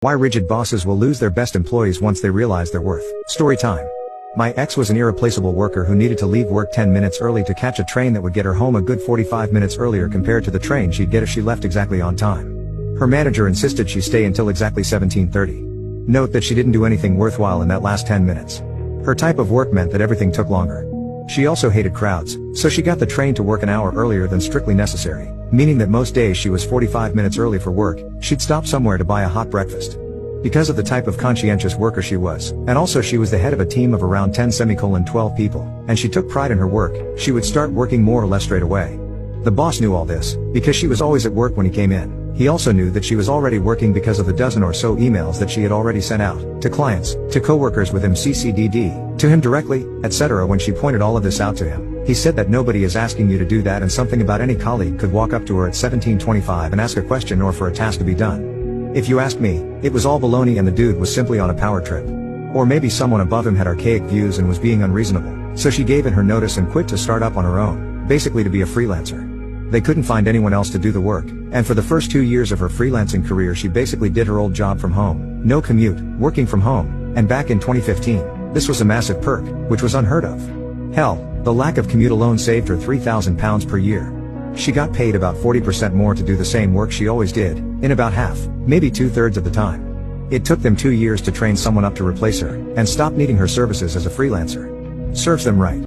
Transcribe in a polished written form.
Why rigid bosses will lose their best employees once they realize their worth. Story time. My ex was an irreplaceable worker who needed to leave work 10 minutes early to catch a train that would get her home a good 45 minutes earlier compared to the train she'd get if she left exactly on time. Her manager insisted she stay until exactly 17:30. Note that she didn't do anything worthwhile in that last 10 minutes. Her type of work meant that everything took longer. She also hated crowds, so she got the train to work an hour earlier than strictly necessary, meaning that most days she was 45 minutes early for work. She'd stop somewhere to buy a hot breakfast. Because of the type of conscientious worker she was, and also she was the head of a team of around 12 people, and she took pride in her work, she would start working more or less straight away. The boss knew all this, because she was always at work when he came in. He also knew that she was already working because of the dozen or so emails that she had already sent out, to clients, to coworkers with him CCDD, to him directly, etc. When she pointed all of this out to him, he said that nobody is asking you to do that, and something about any colleague could walk up to her at 17:25 and ask a question or for a task to be done. If you ask me, it was all baloney and the dude was simply on a power trip. Or maybe someone above him had archaic views and was being unreasonable, so she gave in her notice and quit to start up on her own, basically to be a freelancer. They couldn't find anyone else to do the work, and for the first 2 years of her freelancing career she basically did her old job from home, no commute, working from home, and back in 2015, this was a massive perk, which was unheard of. Hell, the lack of commute alone saved her £3,000 per year. She got paid about 40% more to do the same work she always did, in about half, maybe 2/3 of the time. It took them 2 years to train someone up to replace her, and stop needing her services as a freelancer. Serves them right.